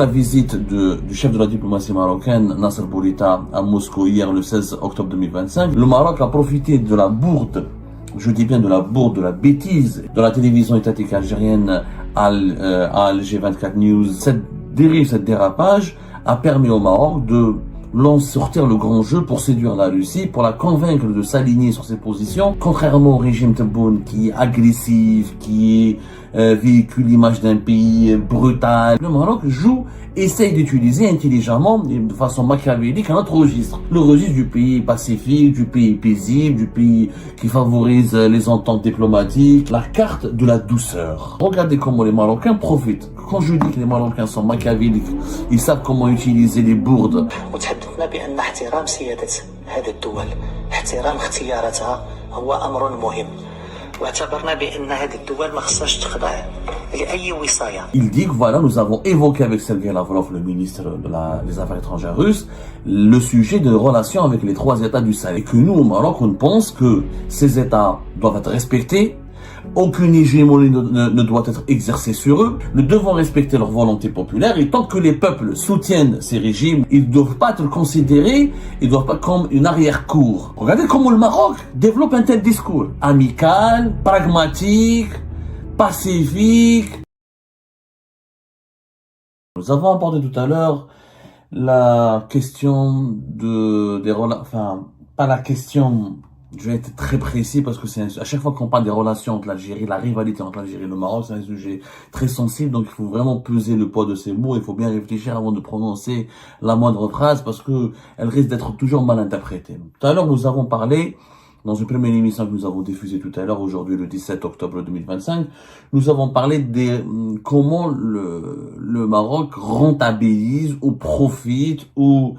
La visite du chef de la diplomatie marocaine, Nasser Bourita, à Moscou hier le 16 octobre 2025, le Maroc a profité de la bourde, je dis bien de la bourde, de la bêtise de la télévision étatique algérienne à Alger 24 News. Cette dérive, cette dérapage a permis au Maroc de sortir le grand jeu pour séduire la Russie, pour la convaincre de s'aligner sur ses positions, contrairement au régime Tebboune qui est agressif, qui véhicule l'image d'un pays brutal. Le Maroc essaye d'utiliser intelligemment, de façon machiavélique, un autre registre. Le registre du pays pacifique, du pays paisible, du pays qui favorise les ententes diplomatiques, la carte de la douceur. Regardez comment les Marocains profitent. Quand je dis que les Marocains sont machiavéliques, ils savent comment utiliser les bourdes. وتحدثنا بأن احترام سيادة هذه الدول احترام اختياراتها هو أمر مهم واعتبرنا بأن هذه الدول ما خصهاش تخضع لأي وصاية. Il dit que voilà, nous avons évoqué avec Sergei Lavrov, le ministre des Affaires étrangères russe, le sujet de relations avec les trois États du Sahel. Et que nous, au Maroc, on pense que ces États doivent être respectés. Aucune hégémonie ne doit être exercée sur eux. Nous devons respecter leur volonté populaire et tant que les peuples soutiennent ces régimes, ils ne doivent pas être considérés, ils ne doivent pas comme une arrière-cour. Regardez comment le Maroc développe un tel discours. Amical, pragmatique, pacifique. Nous avons abordé tout à l'heure la question des relations, enfin, pas la question. Je vais être très précis parce que à chaque fois qu'on parle des relations entre l'Algérie, la rivalité entre l'Algérie et le Maroc, c'est un sujet très sensible, donc il faut vraiment peser le poids de ces mots, il faut bien réfléchir avant de prononcer la moindre phrase parce que elle risque d'être toujours mal interprétée. Tout à l'heure, nous avons parlé, dans une première émission que nous avons diffusée tout à l'heure, aujourd'hui le 17 octobre 2025, nous avons parlé comment le Maroc rentabilise ou profite ou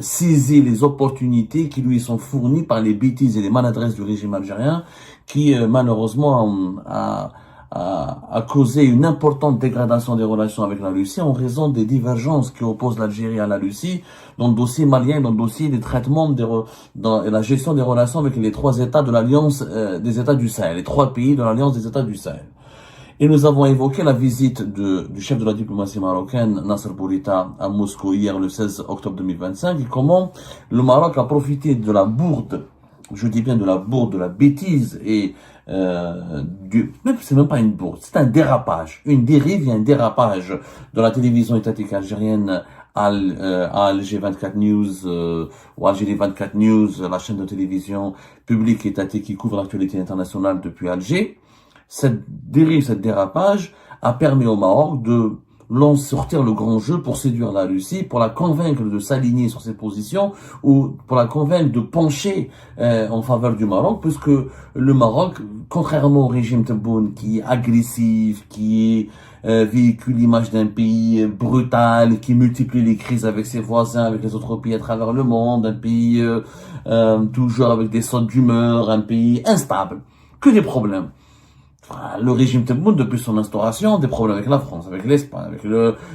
saisir les opportunités qui lui sont fournies par les bêtises et les maladresses du régime algérien qui malheureusement a causé une importante dégradation des relations avec la Russie en raison des divergences qui opposent l'Algérie à la Russie dans le dossier malien, dans le dossier des traitements, dans la gestion des relations avec les trois États de l'Alliance des États du Sahel, les trois pays de l'Alliance des États du Sahel. Et nous avons évoqué la visite du chef de la diplomatie marocaine, Nasser Bourita, à Moscou hier le 16 octobre 2025 et comment le Maroc a profité de la bourde, je dis bien de la bourde, de la bêtise et même c'est même pas une bourde, c'est un dérapage, une dérive et un dérapage de la télévision étatique algérienne à Alger 24 News ou Algérie 24 News, la chaîne de télévision publique étatique qui couvre l'actualité internationale depuis Alger. Cette dérive, cette dérapage a permis au Maroc de sortir le grand jeu pour séduire la Russie, pour la convaincre de s'aligner sur ses positions ou pour la convaincre de pencher en faveur du Maroc, puisque le Maroc, contrairement au régime Tebboune qui est agressif, qui véhicule l'image d'un pays brutal, qui multiplie les crises avec ses voisins, avec les autres pays à travers le monde, un pays toujours avec des sautes d'humeur, un pays instable, que des problèmes. Le régime Tebboune, depuis son instauration, des problèmes avec la France, avec l'Espagne, avec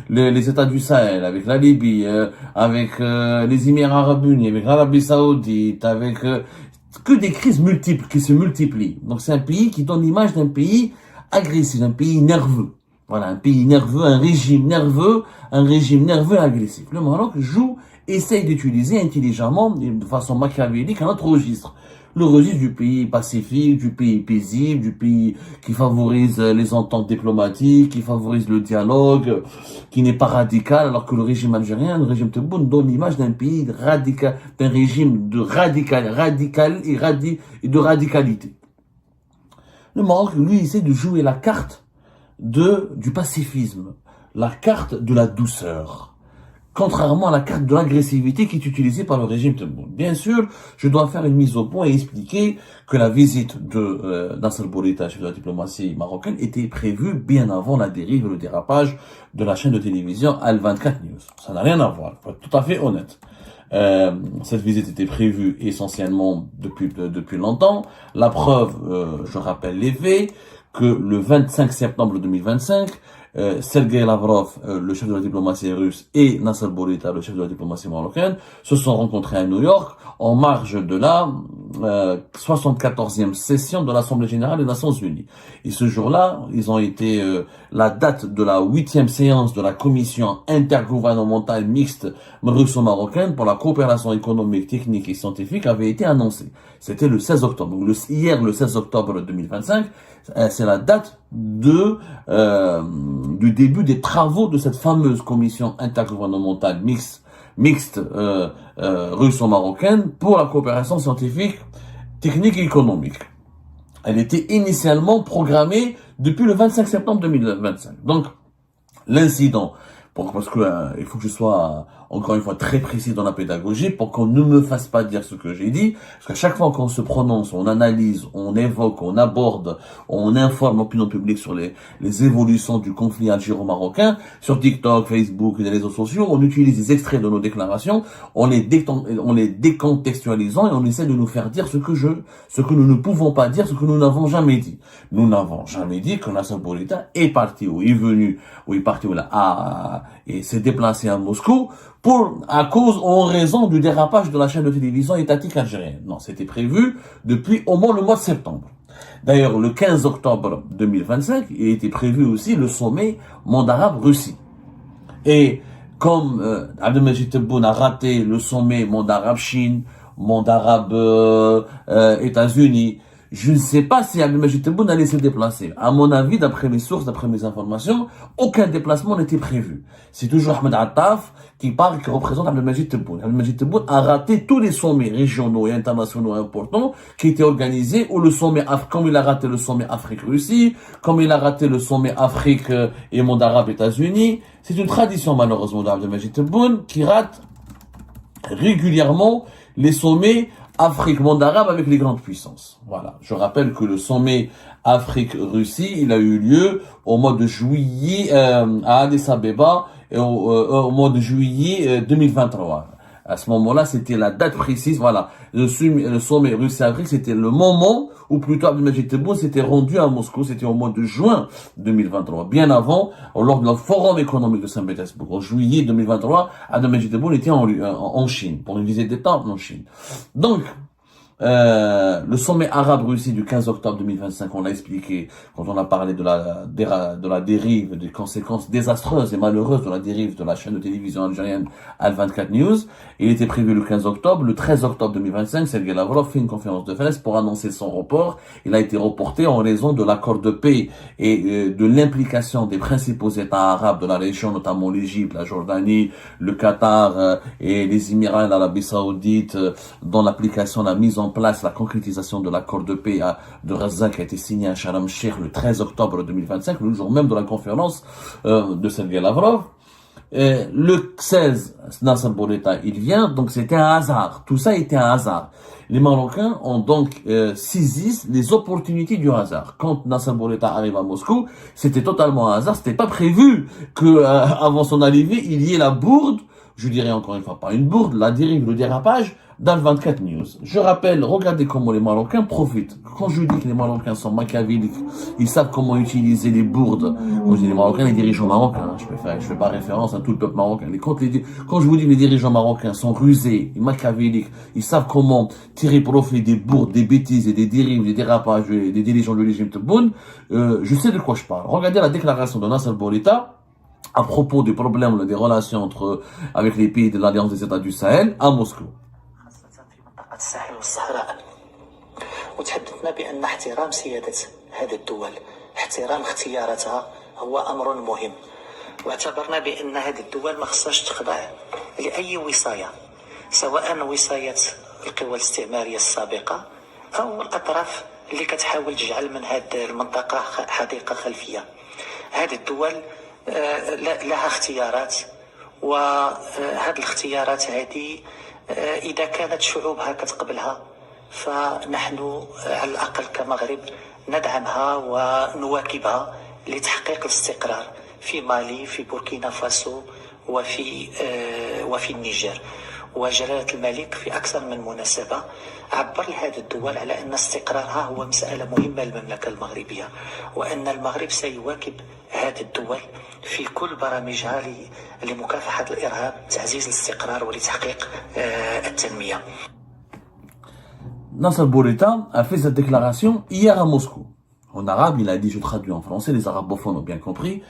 les États du Sahel, avec la Libye, avec les Émirats Arabes Unis, avec l'Arabie Saoudite, avec que des crises multiples qui se multiplient. Donc c'est un pays qui donne l'image d'un pays agressif, d'un pays nerveux. Voilà, un pays nerveux, un régime nerveux et agressif. Le Maroc essaye d'utiliser intelligemment, de façon machiavélique, un autre registre. Le registre du pays pacifique, du pays paisible, du pays qui favorise les ententes diplomatiques, qui favorise le dialogue, qui n'est pas radical, alors que le régime algérien, le régime Tebboune donne l'image d'un pays radical, d'un régime de radicalité. Le Maroc, lui, essaie de jouer la carte du pacifisme, la carte de la douceur. Contrairement à la carte de l'agressivité qui est utilisée par le régime Tebboune. Bien sûr, je dois faire une mise au point et expliquer que la visite de Nasser Bourita, chef de la diplomatie marocaine, était prévue bien avant la dérive et le dérapage de la chaîne de télévision Al24 News. Ça n'a rien à voir, pour être tout à fait honnête. Cette visite était prévue essentiellement depuis longtemps. La preuve, je rappelle les faits, que le 25 septembre 2025, Sergei Lavrov, le chef de la diplomatie russe, et Nasser Bourita, le chef de la diplomatie marocaine, se sont rencontrés à New York en marge de la 74e session de l'Assemblée générale des Nations unies. Et ce jour-là, ils ont été la date de la 8e séance de la commission intergouvernementale mixte russo-marocaine pour la coopération économique, technique et scientifique avait été annoncée. C'était le 16 octobre. Donc hier, le 16 octobre 2025, c'est la date du début des travaux de cette fameuse commission intergouvernementale mixte russo-marocaine pour la coopération scientifique, technique et économique. Elle était initialement programmée depuis le 25 septembre 2025. Donc, l'incident, parce que il faut que je sois encore une fois très précis dans la pédagogie pour qu'on ne me fasse pas dire ce que j'ai dit, parce qu'à chaque fois qu'on se prononce, on analyse, on évoque, on aborde, on informe l'opinion publique sur les évolutions du conflit algéro-marocain, sur TikTok, Facebook et les réseaux sociaux, on utilise des extraits de nos déclarations, on les décontextualisant et on essaie de nous faire dire ce que nous ne pouvons pas dire, ce que nous n'avons jamais dit. Nous n'avons jamais dit que Nasser Bourita est parti ou est venu, ou est parti ou là, et s'est déplacé à Moscou à cause ou en raison du dérapage de la chaîne de télévision étatique algérienne. Non, c'était prévu depuis au moins le mois de septembre. D'ailleurs, le 15 octobre 2025, il était prévu aussi le sommet monde arabe-Russie. Et comme Abdelmajid Tebboune a raté le sommet monde arabe-Chine, monde arabe États-Unis, je ne sais pas si Abdelmajid Tebboune allait se déplacer. À mon avis, d'après mes sources, d'après mes informations, aucun déplacement n'était prévu. C'est toujours Ahmed Attaf qui représente Abdelmajid Tebboune. Abdelmajid Tebboune a raté tous les sommets régionaux et internationaux importants qui étaient organisés, ou le sommet comme il a raté le sommet Afrique-Russie, comme il a raté le sommet Afrique et monde arabe États-Unis. C'est une tradition malheureusement d'Abdelmajid Tebboune qui rate régulièrement les sommets Afrique, monde arabe avec les grandes puissances. Voilà. Je rappelle que le sommet Afrique-Russie, il a eu lieu au mois de juillet à Addis Abeba et au mois de juillet 2023. À ce moment-là, c'était la date précise. Voilà. Le sommet Russie-Afrique, c'était le moment où plutôt Abdelmajid Tebboune s'était rendu à Moscou. C'était au mois de juin 2023. Bien avant, lors de le forum économique de Saint-Pétersbourg. En juillet 2023, Abdelmajid Tebboune était en Chine, pour une visite d'État en Chine. Donc, le sommet arabe-Russie du 15 octobre 2025, on l'a expliqué quand on a parlé de la dérive, des conséquences désastreuses et malheureuses de la dérive de la chaîne de télévision algérienne Al24 News. Il était prévu le 15 octobre. Le 13 octobre 2025, Sergei Lavrov fait une conférence de presse pour annoncer son report. Il a été reporté en raison de l'accord de paix et de l'implication des principaux États arabes de la région, notamment l'Égypte, la Jordanie, le Qatar et les Émirats et l'Arabie Saoudite, dans l'application, la mise en place, la concrétisation de l'accord de paix de Gaza qui a été signé à Sharm el-Sheikh le 13 octobre 2025, le jour même de la conférence de Sergei Lavrov. Le 16, Nasser Bourita, il vient, donc c'était un hasard. Tout ça était un hasard. Les Marocains ont donc saisi les opportunités du hasard. Quand Nasser Bourita arrive à Moscou, c'était totalement un hasard. C'était pas prévu que avant son arrivée, il y ait la bourde, je dirais encore une fois pas une bourde, la dérive, le dérapage d'Al24 News. Je rappelle, regardez comment les Marocains profitent. Quand je dis que les Marocains sont machiavéliques, ils savent comment utiliser les bourdes. Quand je dis les Marocains, les dirigeants marocains, je fais pas référence à tout le peuple marocain. Quand je vous dis que les dirigeants marocains sont rusés, machiavéliques, ils savent comment tirer profit des bourdes, des bêtises et des dérives, des dérapages des dirigeants de l'Égypte Tebboune, je sais de quoi je parle. Regardez la déclaration de Nasser Bourita à propos des problèmes des relations avec les pays de l'Alliance des États du Sahel à Moscou. الساحل والصحراء وتحدثنا بأن احترام سيادة هذه الدول احترام اختياراتها هو أمر مهم واعتبرنا بأن هذه الدول ما خصهاش تخضع لأي وصاية سواء وصاية القوى الاستعمارية السابقة أو الأطراف اللي كتحاول تجعل من هذه المنطقة حديقة خلفية. هذه الدول لها اختيارات وهذه الاختيارات هذه إذا كانت شعوبها كتقبلها فنحن على الأقل كمغرب ندعمها ونواكبها لتحقيق الاستقرار في مالي في بوركينا فاسو وفي النيجر. وجلالة الملك في أكثر من مناسبة عبر لهذه الدول على أن استقرارها هو مسألة مهمة للمملكة المغربية وأن المغرب سيواكب هذه الدول في كل برامجها لمكافحة الإرهاب، تعزيز الاستقرار ولتحقيق التنمية. Nasser Bourita a fait cette déclaration hier à Moscou. En arabe, il a dit, je traduis en français, les arabophones ont bien compris.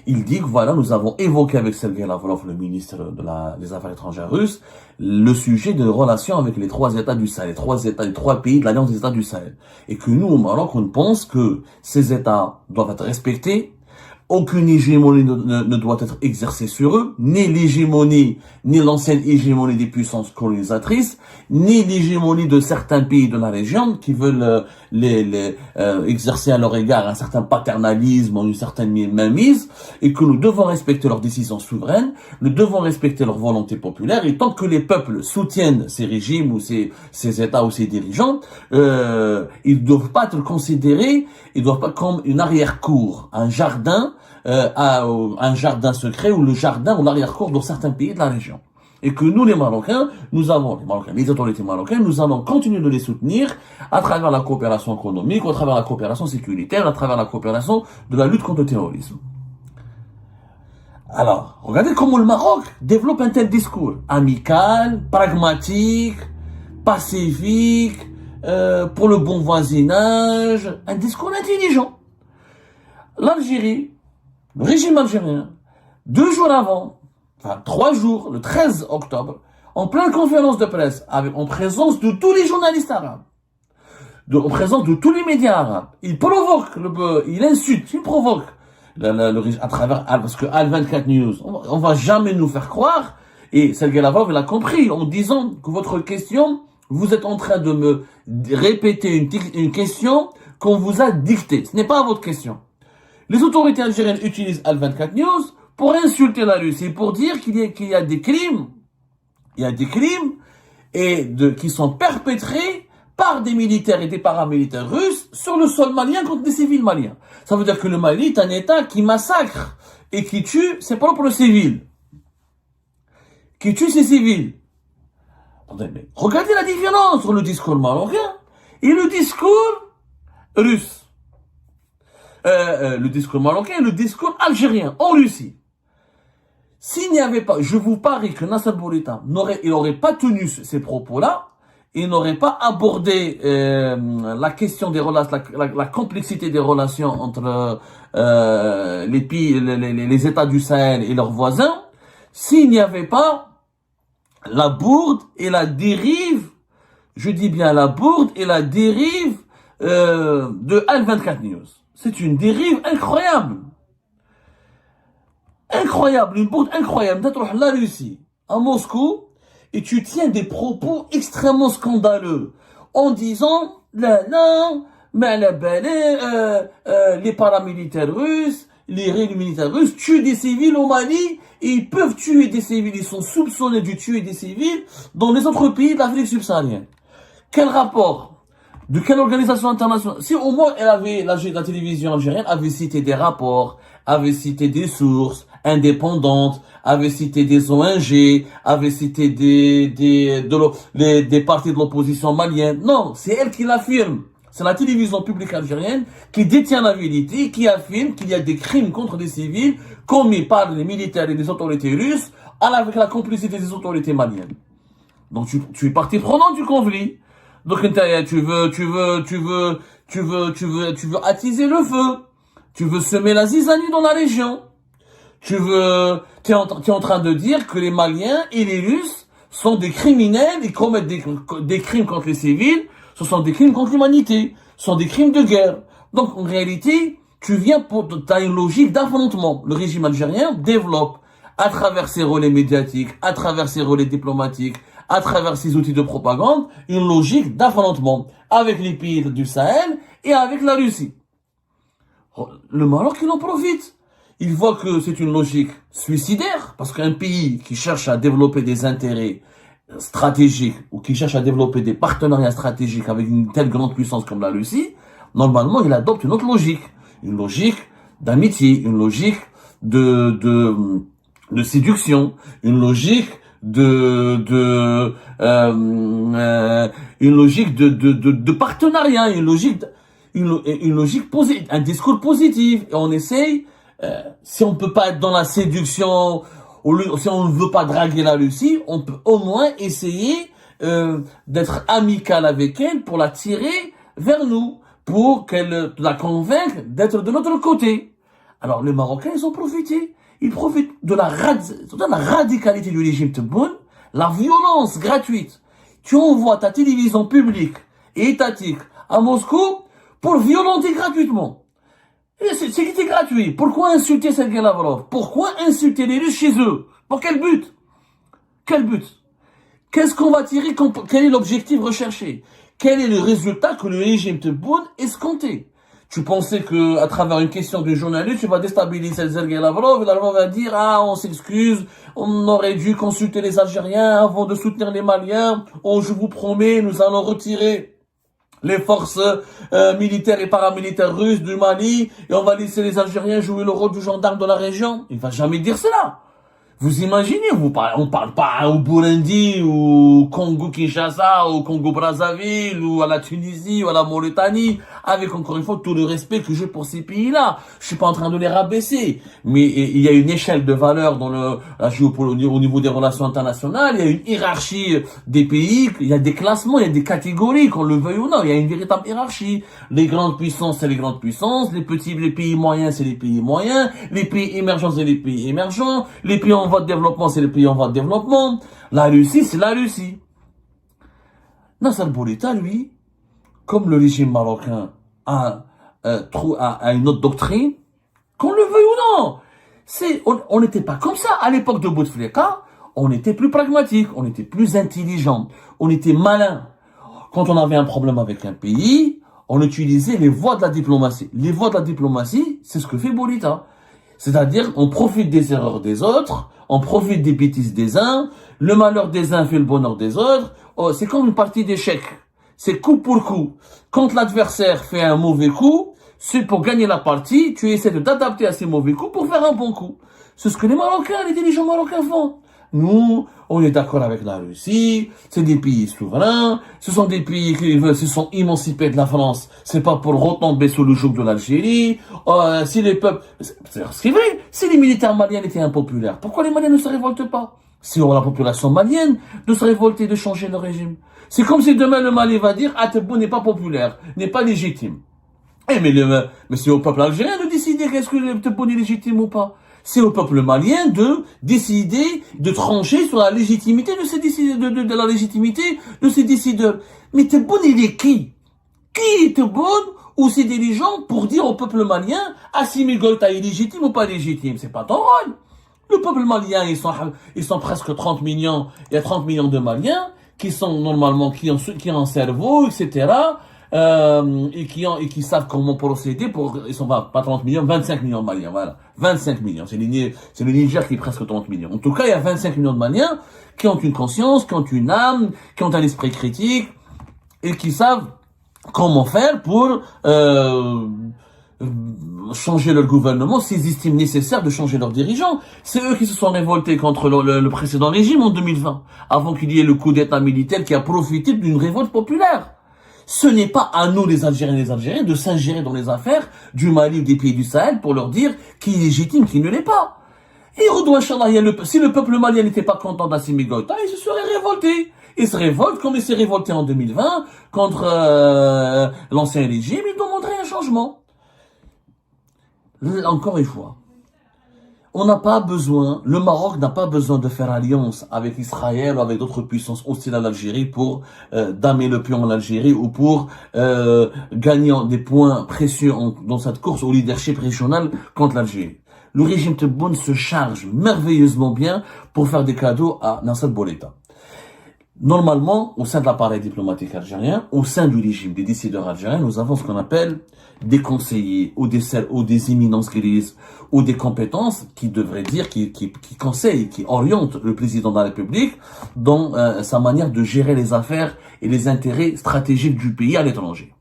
Il dit que voilà, nous avons évoqué avec Sergei Lavrov, le ministre des Affaires étrangères russe, le sujet de relations avec les trois États du Sahel, les trois pays de l'Alliance des États du Sahel. Et que nous, au Maroc, on pense que ces États doivent être respectés. Aucune hégémonie ne doit être exercée sur eux, ni l'hégémonie, ni l'ancienne hégémonie des puissances colonisatrices, ni l'hégémonie de certains pays de la région qui veulent exercer à leur égard un certain paternalisme ou une certaine mainmise, et que nous devons respecter leurs décisions souveraines, nous devons respecter leur volonté populaire, et tant que les peuples soutiennent ces régimes ou ces États ou ces dirigeants, ils ne doivent pas être considérés, ils doivent pas comme une arrière-cour, un jardin secret ou le jardin ou l'arrière-cour dans certains pays de la région. Et que nous, les Marocains, les autorités marocaines, nous allons continuer de les soutenir à travers la coopération économique, à travers la coopération sécuritaire, à travers la coopération de la lutte contre le terrorisme. Alors, regardez comment le Maroc développe un tel discours. Amical, pragmatique, pacifique, pour le bon voisinage, un discours intelligent. L'Algérie, le régime algérien, 2 jours avant, 3 jours, le 13 octobre, en pleine conférence de presse, en présence de tous les journalistes arabes, en présence de tous les médias arabes, il provoque, il insulte, il provoque, à travers, parce que Al-24 News, on va jamais nous faire croire, et Sergei Lavrov l'a compris, en disant que votre question, vous êtes en train de me répéter une question qu'on vous a dictée. Ce n'est pas votre question. Les autorités algériennes utilisent Al-24 News pour insulter la Russie, pour dire qu'il y a des crimes, qui sont perpétrés par des militaires et des paramilitaires russes sur le sol malien contre des civils maliens. Ça veut dire que le Mali est un État qui massacre et qui tue ses propres civils. Qui tue ses civils. Attendez, regardez la différence entre le discours marocain et le discours russe. Le discours marocain et le discours algérien en Russie. S'il n'y avait pas, je vous parie que Nasser Bourita n'aurait pas tenu ces propos-là, il n'aurait pas abordé la question des relations, la complexité des relations entre les pays, les États du Sahel et leurs voisins, s'il n'y avait pas la bourde et la dérive, je dis bien la bourde et la dérive de Al-24 News. C'est une dérive incroyable. Incroyable, une bourde incroyable. D'être la Russie, à Moscou, et tu tiens des propos extrêmement scandaleux, en disant, mais les paramilitaires russes, les militaires russes tuent des civils au Mali, et ils peuvent tuer des civils, ils sont soupçonnés de tuer des civils dans les autres pays de l'Afrique subsaharienne. Quel rapport? De quelle organisation internationale? Si au moins la télévision algérienne avait cité des rapports, avait cité des sources indépendantes, avait cité des ONG, avait cité des partis de l'opposition malienne. Non, c'est elle qui l'affirme. C'est la télévision publique algérienne qui détient la vérité, qui affirme qu'il y a des crimes contre des civils commis par les militaires et les autorités russes avec la complicité des autorités maliennes. Donc tu es partie prenante du conflit. Donc tu veux attiser le feu. Tu veux semer la zizanie dans la région. Tu es en train de dire que les Maliens et les Russes sont des criminels et commettent des crimes contre les civils. Ce sont des crimes contre l'humanité. Ce sont des crimes de guerre. Donc en réalité, t'as une logique d'affrontement. Le régime algérien développe à travers ses relais médiatiques, à travers ses relais diplomatiques, à travers ses outils de propagande, une logique d'affrontement avec les pays du Sahel et avec la Russie. Le Maroc, il en profite. Il voit que c'est une logique suicidaire, parce qu'un pays qui cherche à développer des intérêts stratégiques ou qui cherche à développer des partenariats stratégiques avec une telle grande puissance comme la Russie, normalement, il adopte une autre logique. Une logique d'amitié, une logique de séduction, une logique une logique de partenariat, une logique positive, un discours positif. Et on essaye, si on peut pas être dans la séduction, si on ne veut pas draguer la Russie, on peut au moins essayer d'être amical avec elle pour la tirer vers nous, pour qu'elle la convainque d'être de notre côté. Alors les Marocains, ils ont profité. Ils profitent de la radicalité du régime Tebboune, la violence gratuite. Tu envoies ta télévision publique et étatique à Moscou pour violenter gratuitement. C'était gratuit. Pourquoi insulter Sergei Lavrov? Pourquoi insulter les Russes chez eux? Pour quel but? Quel but? Qu'est-ce qu'on va tirer? Quel est l'objectif recherché? Quel est le résultat que le régime Tebboune escomptait? Tu pensais que, à travers une question de journaliste, tu vas déstabiliser Sergei Lavrov, et Lavrov va dire, on s'excuse, on aurait dû consulter les Algériens avant de soutenir les Maliens, je vous promets, nous allons retirer les forces militaires et paramilitaires russes du Mali, et on va laisser les Algériens jouer le rôle du gendarme de la région. Il va jamais dire cela. Vous imaginez, on parle pas au Burundi, ou au Congo-Kinshasa, au Congo-Brazzaville, ou à la Tunisie, ou à la Mauritanie, avec encore une fois tout le respect que j'ai pour ces pays-là. Je suis pas en train de les rabaisser, mais il y a une échelle de valeur dans au niveau des relations internationales, il y a une hiérarchie des pays, il y a des classements, il y a des catégories, qu'on le veuille ou non, il y a une véritable hiérarchie. Les grandes puissances, c'est les grandes puissances, les pays moyens, c'est les pays moyens, les pays émergents, c'est les pays émergents, les pays en voie de développement, c'est les pays en voie de développement. La Russie, c'est la Russie. Nasser Bourita, lui, comme le régime marocain a une autre doctrine, qu'on le veuille ou non, on n'était pas comme ça. À l'époque de Bouteflika, on était plus pragmatique, on était plus intelligent, on était malin. Quand on avait un problème avec un pays, on utilisait les voies de la diplomatie. Les voies de la diplomatie, c'est ce que fait Bourita. C'est-à-dire, on profite des erreurs des autres, on profite des bêtises des uns, le malheur des uns fait le bonheur des autres. C'est comme une partie d'échecs. C'est coup pour coup. Quand l'adversaire fait un mauvais coup, c'est pour gagner la partie, tu essaies de t'adapter à ces mauvais coups pour faire un bon coup. C'est ce que les Marocains, les dirigeants marocains font. Nous, on est d'accord avec la Russie, c'est des pays souverains, ce sont des pays qui veulent se sont émancipés de la France, c'est pas pour retomber sous le joug de l'Algérie. Si les peuples, c'est ce qui est vrai, si les militaires maliens étaient impopulaires, pourquoi les Maliens ne se révoltent pas? Si on a la population malienne de se révolter, de changer le régime. C'est comme si demain le Mali va dire, Tebboune n'est pas populaire, n'est pas légitime. Mais c'est au peuple algérien de décider qu'est-ce que Tebboune est légitime ou pas. C'est au peuple malien de décider, de trancher sur la légitimité de ces de la légitimité de ces décideurs. Mais Tebboune, il est qui? Qui est Tebboune ou ses dirigeants pour dire au peuple malien, Assimi Goïta est légitime ou pas légitime? C'est pas ton rôle. Le peuple malien, ils sont presque 30 millions. Il y a 30 millions de Maliens qui sont normalement, qui ont un cerveau, etc., et qui savent comment procéder ils sont pas 30 millions, 25 millions de Maliens, voilà. 25 millions. C'est le Niger qui est presque 30 millions. En tout cas, il y a 25 millions de Maliens qui ont une conscience, qui ont une âme, qui ont un esprit critique, et qui savent comment faire pour, changer leur gouvernement s'ils estiment nécessaire de changer leurs dirigeants. C'est eux qui se sont révoltés contre le précédent régime en 2020, avant qu'il y ait le coup d'état militaire qui a profité d'une révolte populaire. Ce n'est pas à nous, les Algériens et les Algériens, de s'ingérer dans les affaires du Mali ou des pays du Sahel pour leur dire qui est légitime, qui ne l'est pas. Et si le peuple malien n'était pas content d'Assimi Goïta, il se serait révolté. Il se révolte comme il s'est révolté en 2020 contre l'ancien régime. Il doit montrer un changement. Encore une fois, le Maroc n'a pas besoin de faire alliance avec Israël ou avec d'autres puissances hostiles à l'Algérie pour damer le pion en Algérie ou pour gagner des points précieux dans cette course au leadership régional contre l'Algérie. Le régime Tebboune se charge merveilleusement bien pour faire des cadeaux à Nasser Bourita. Normalement, au sein de l'appareil diplomatique algérien, au sein du régime des décideurs algériens, nous avons ce qu'on appelle des conseillers ou des éminences grises ou des compétences qui devraient dire, qui conseillent, qui orientent le président de la République dans sa manière de gérer les affaires et les intérêts stratégiques du pays à l'étranger.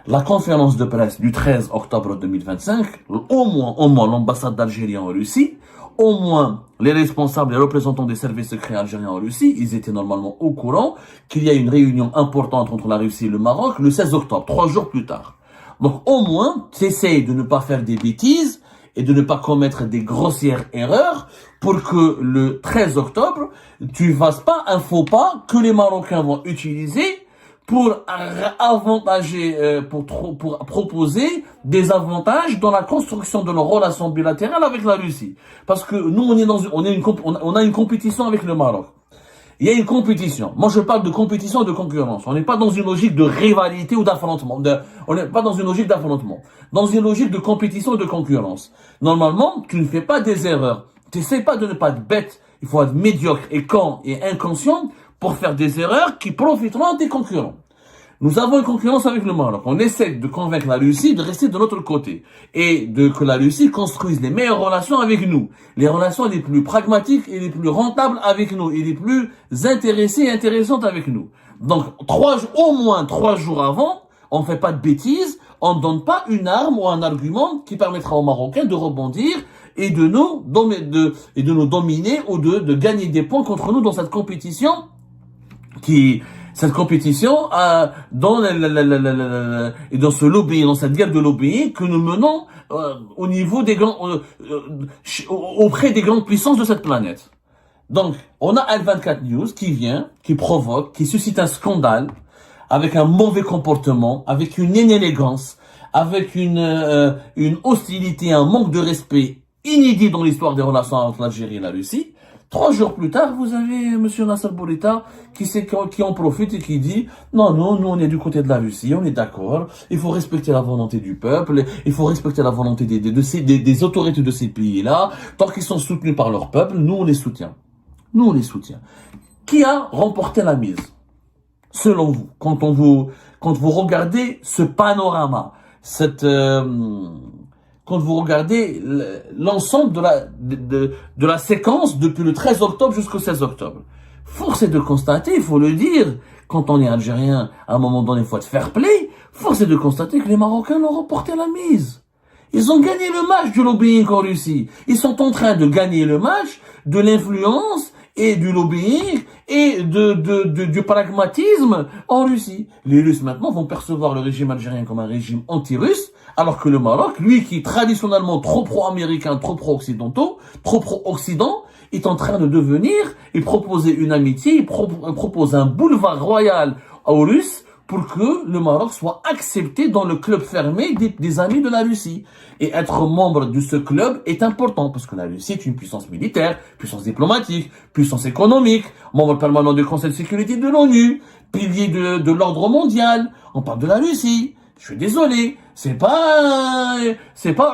La conférence de presse du 13 octobre 2025, au moins l'ambassade d'Algérie en Russie, au moins les responsables et les représentants des services secrets algériens en Russie, ils étaient normalement au courant qu'il y a une réunion importante entre la Russie et le Maroc le 16 octobre, 3 jours plus tard. Donc au moins, t'essayes de ne pas faire des bêtises et de ne pas commettre des grossières erreurs pour que le 13 octobre, tu fasses pas un faux pas que les Marocains vont utiliser pour avantager, pour proposer des avantages dans la construction de nos relations bilatérales avec la Russie. Parce que nous, on a une compétition avec le Maroc. Il y a une compétition. Moi, je parle de compétition et de concurrence. On n'est pas dans une logique de rivalité ou d'affrontement. On n'est pas dans une logique d'affrontement. Dans une logique de compétition et de concurrence. Normalement, tu ne fais pas des erreurs. Tu n'essaies pas de ne pas être bête. Il faut être médiocre et con et inconscient pour faire des erreurs qui profiteront à tes concurrents. Nous avons une concurrence avec le Maroc. On essaie de convaincre la Russie de rester de notre côté et que la Russie construise les meilleures relations avec nous, les relations les plus pragmatiques et les plus rentables avec nous et les plus intéressées et intéressantes avec nous. Donc, au moins 3 jours avant, on ne fait pas de bêtises, on ne donne pas une arme ou un argument qui permettra aux Marocains de rebondir et de nous dominer ou de gagner des points contre nous dans cette compétition dans ce lobby, dans cette guerre de lobby que nous menons au niveau auprès des grandes puissances de cette planète. Donc, on a L24 News qui vient, qui provoque, qui suscite un scandale avec un mauvais comportement, avec une inélégance, avec une hostilité, un manque de respect inédit dans l'histoire des relations entre l'Algérie et la Russie. 3 jours plus tard, vous avez Monsieur Nasser Bourita qui en profite et qui dit non, nous on est du côté de la Russie, on est d'accord, il faut respecter la volonté du peuple, il faut respecter la volonté des autorités de ces pays-là, tant qu'ils sont soutenus par leur peuple, nous on les soutient. Nous on les soutient. Qui a remporté la mise? Selon vous, quand vous regardez ce panorama, quand vous regardez l'ensemble de la séquence depuis le 13 octobre jusqu'au 16 octobre. Force est de constater, il faut le dire, quand on est algérien, à un moment donné, il faut être fair play, force est de constater que les Marocains ont remporté la mise. Ils ont gagné le match du lobbying en Russie. Ils sont en train de gagner le match de l'influence et du lobbying et du pragmatisme en Russie. Les Russes maintenant vont percevoir le régime algérien comme un régime anti-russe, alors que le Maroc, lui qui est traditionnellement trop pro-américain, trop pro-occident, est en train de devenir et proposer une amitié, propose un boulevard royal aux Russes pour que le Maroc soit accepté dans le club fermé des amis de la Russie. Et être membre de ce club est important, parce que la Russie est une puissance militaire, puissance diplomatique, puissance économique, membre permanent du Conseil de sécurité de l'ONU, pilier de l'ordre mondial. On parle de la Russie. Je suis désolé, c'est pas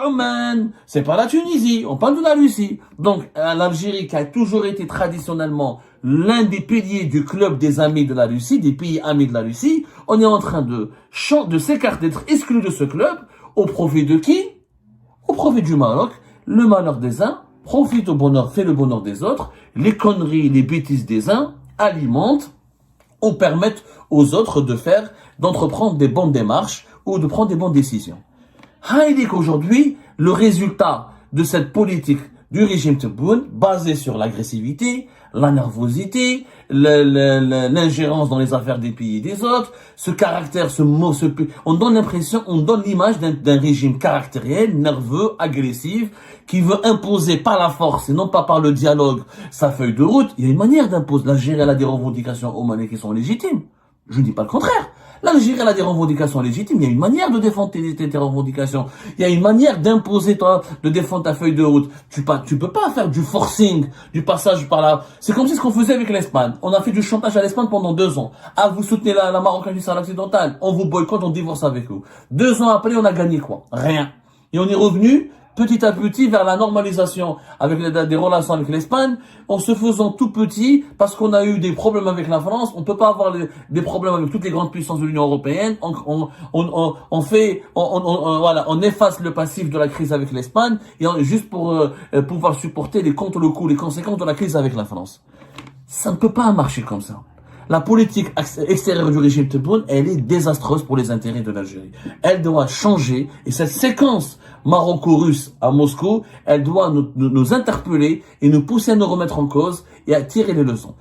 Oman, c'est pas la Tunisie, on parle de la Russie. Donc, l'Algérie qui a toujours été traditionnellement l'un des piliers du club des amis de la Russie, des pays amis de la Russie, on est en train de s'écarter, d'être exclu de ce club, au profit de qui? Au profit du Maroc. Le malheur des uns profite au bonheur, fait le bonheur des autres. Les conneries, les bêtises des uns alimentent ou permettent aux autres d'entreprendre des bonnes démarches ou de prendre des bonnes décisions. Il dit qu'aujourd'hui, le résultat de cette politique du régime Tebboune, basée sur l'agressivité, la nervosité, l'ingérence dans les affaires des pays et des autres, ce caractère, on donne l'image d'un régime caractériel, nerveux, agressif, qui veut imposer par la force et non pas par le dialogue sa feuille de route. Il y a une manière d'imposer. L'Algérie, elle a des revendications omanais qui sont légitimes. Je ne dis pas le contraire. L'Algérie, elle a des revendications légitimes. Il y a une manière de défendre tes revendications. Il y a une manière d'imposer, de défendre ta feuille de route. Tu peux pas faire du forcing, du passage par là. C'est comme si ce qu'on faisait avec l'Espagne. On a fait du chantage à l'Espagne pendant 2 ans. Ah, vous soutenez la Marocaine du Sahara occidental. On vous boycotte, on divorce avec vous. 2 ans après, on a gagné quoi? Rien. Et on est revenu petit à petit vers la normalisation avec des relations avec l'Espagne, en se faisant tout petit, parce qu'on a eu des problèmes avec la France. On peut pas avoir des problèmes avec toutes les grandes puissances de l'Union européenne. On efface le passif de la crise avec l'Espagne, et juste pour pouvoir supporter les conséquences de la crise avec la France. Ça ne peut pas marcher comme ça. La politique extérieure du régime Tebboune, elle est désastreuse pour les intérêts de l'Algérie. Elle doit changer, et cette séquence maroco-russe à Moscou, elle doit nous interpeller et nous pousser à nous remettre en cause et à tirer les leçons.